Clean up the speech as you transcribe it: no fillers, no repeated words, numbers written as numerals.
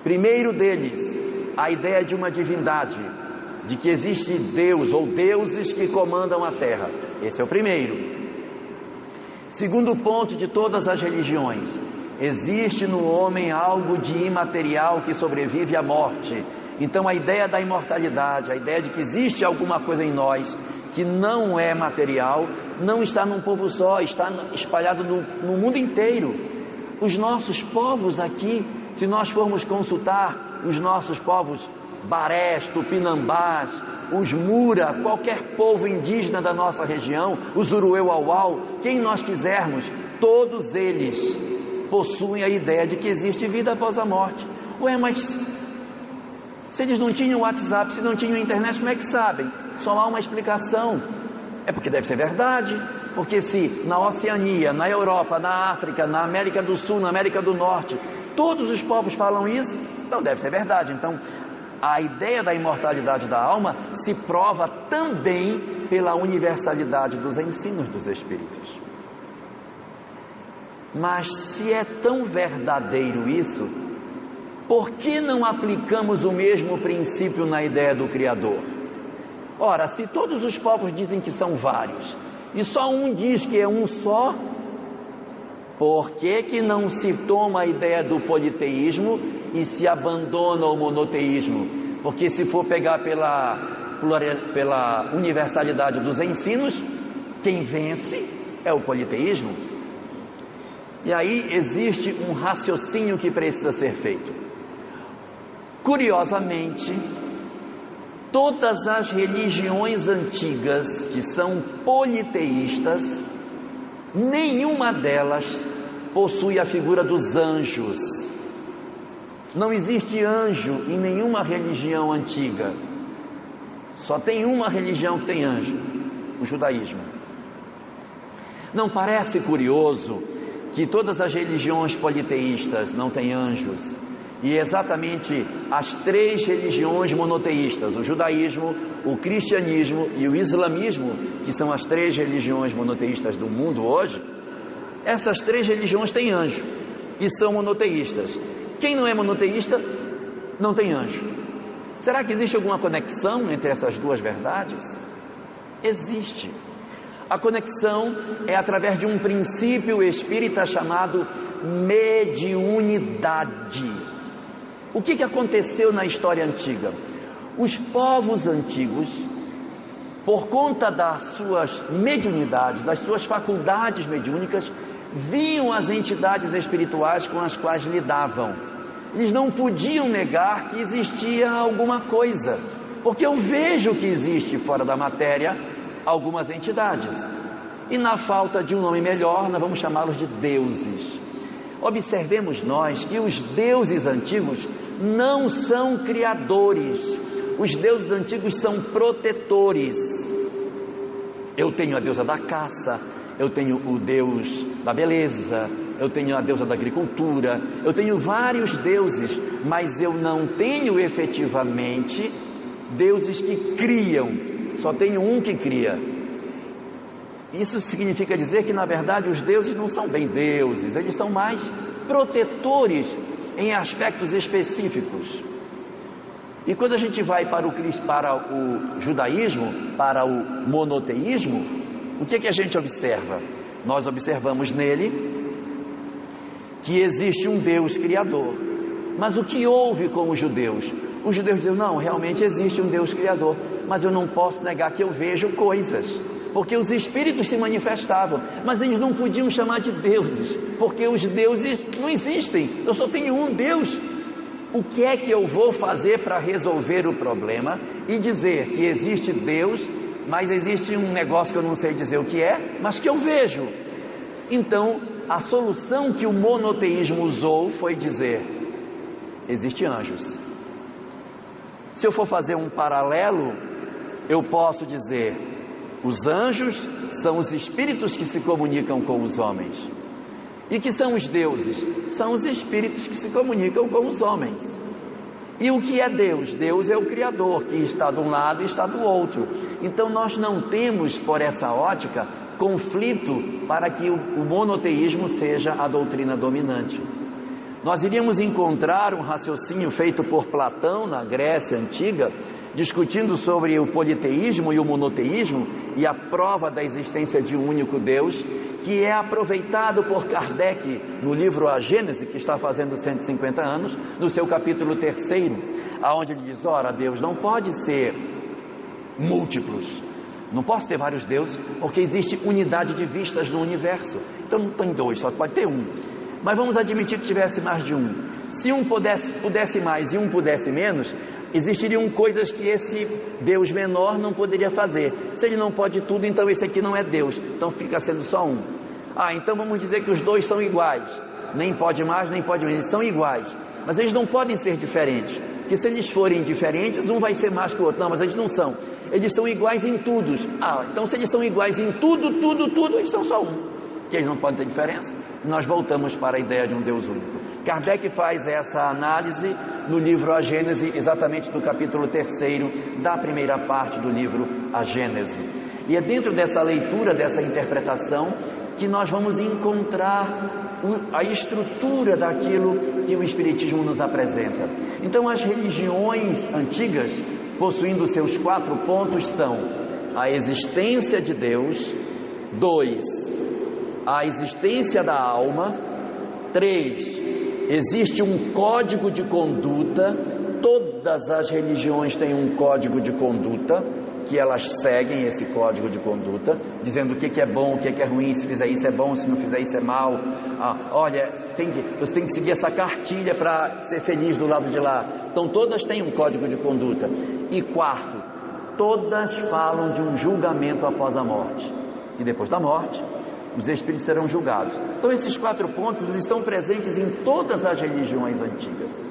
Primeiro deles, a ideia de uma divindade, de que existe Deus ou deuses que comandam a terra. Esse é o primeiro. Segundo ponto de todas as religiões, existe no homem algo de imaterial que sobrevive à morte. Então a ideia da imortalidade, a ideia de que existe alguma coisa em nós que não é material, não está num povo só, está espalhado no mundo inteiro. Os nossos povos aqui, se nós formos consultar os nossos povos barés, tupinambás, os mura, qualquer povo indígena da nossa região, os urueu-auau, quem nós quisermos, todos eles possuem a ideia de que existe vida após a morte. Ué, mas se eles não tinham WhatsApp, se não tinham internet, como é que sabem? Só há uma explicação. É porque deve ser verdade. Porque se na Oceania, na Europa, na África, na América do Sul, na América do Norte, todos os povos falam isso, então deve ser verdade. Então, a ideia da imortalidade da alma se prova também pela universalidade dos ensinos dos Espíritos. Mas se é tão verdadeiro isso, por que não aplicamos o mesmo princípio na ideia do Criador? Ora, se todos os povos dizem que são vários, e só um diz que é um só, por que não se toma a ideia do politeísmo e se abandona o monoteísmo? Porque se for pegar pela universalidade dos ensinos, quem vence é o politeísmo. E aí existe um raciocínio que precisa ser feito. Curiosamente, todas as religiões antigas que são politeístas, nenhuma delas possui a figura dos anjos. Não existe anjo em nenhuma religião antiga. Só tem uma religião que tem anjo, o judaísmo. Não parece curioso que todas as religiões politeístas não têm anjos? E exatamente as três religiões monoteístas, o judaísmo, o cristianismo e o islamismo, que são as três religiões monoteístas do mundo hoje, essas três religiões têm anjo e são monoteístas. Quem não é monoteísta não tem anjo. Será que existe alguma conexão entre essas duas verdades? Existe. A conexão é através de um princípio espírita chamado mediunidade. O que aconteceu na história antiga? Os povos antigos, por conta das suas mediunidades, das suas faculdades mediúnicas, viam as entidades espirituais com as quais lidavam. Eles não podiam negar que existia alguma coisa, porque eu vejo que existe fora da matéria algumas entidades. E na falta de um nome melhor, nós vamos chamá-los de deuses. Observemos nós que os deuses antigos não são criadores. Os deuses antigos são protetores. Eu tenho a deusa da caça, eu tenho o deus da beleza, eu tenho a deusa da agricultura, eu tenho vários deuses, mas eu não tenho efetivamente deuses que criam, só tenho um que cria. Isso significa dizer que na verdade os deuses não são bem deuses, eles são mais protetores em aspectos específicos. E quando a gente vai para o judaísmo, para o monoteísmo, o que a gente observa? Nós observamos nele que existe um Deus criador. Mas o que houve com os judeus? Os judeus dizem, não, realmente existe um Deus criador, mas eu não posso negar que eu vejo coisas, porque os espíritos se manifestavam, mas eles não podiam chamar de deuses, porque os deuses não existem, eu só tenho um Deus. O que é que eu vou fazer para resolver o problema e dizer que existe Deus, mas existe um negócio que eu não sei dizer o que é, mas que eu vejo? Então, a solução que o monoteísmo usou foi dizer, existem anjos. Se eu for fazer um paralelo, eu posso dizer, os anjos são os espíritos que se comunicam com os homens. E que são os deuses? São os espíritos que se comunicam com os homens. E o que é Deus? Deus é o Criador, que está de um lado e está do outro. Então nós não temos, por essa ótica, conflito para que o monoteísmo seja a doutrina dominante. Nós iríamos encontrar um raciocínio feito por Platão na Grécia Antiga, discutindo sobre o politeísmo e o monoteísmo e a prova da existência de um único Deus, que é aproveitado por Kardec no livro A Gênese, que está fazendo 150 anos, no seu capítulo 3º, aonde ele diz: ora, Deus não pode ser múltiplos, não posso ter vários deuses, porque existe unidade de vistas no universo, então não tem dois, só pode ter um. Mas vamos admitir que tivesse mais de um. Se um pudesse mais e um pudesse menos, existiriam coisas que esse Deus menor não poderia fazer. Se ele não pode tudo, então esse aqui não é Deus, então fica sendo só um. Então vamos dizer que os dois são iguais, nem pode mais, nem pode menos, eles são iguais, mas eles não podem ser diferentes, porque se eles forem diferentes, um vai ser mais que o outro. Não, mas eles não são, eles são iguais em tudo. Então se eles são iguais em tudo, eles são só um, que eles não podem ter diferença. Nós voltamos para a ideia de um Deus único. Kardec faz essa análise no livro A Gênese, exatamente no capítulo 3º da primeira parte do livro A Gênese. E é dentro dessa leitura, dessa interpretação, que nós vamos encontrar a estrutura daquilo que o Espiritismo nos apresenta. Então, as religiões antigas, possuindo seus 4 pontos, são a existência de Deus, 2, a existência da alma, 3, existe um código de conduta. Todas as religiões têm um código de conduta, que elas seguem esse código de conduta, dizendo o que é bom, o que é ruim, se fizer isso é bom, se não fizer isso é mal. Olha, você tem que seguir essa cartilha para ser feliz do lado de lá. Então todas têm um código de conduta. E 4, todas falam de um julgamento após a morte. E depois da morte, os espíritos serão julgados. Então esses 4 pontos eles estão presentes em todas as religiões antigas.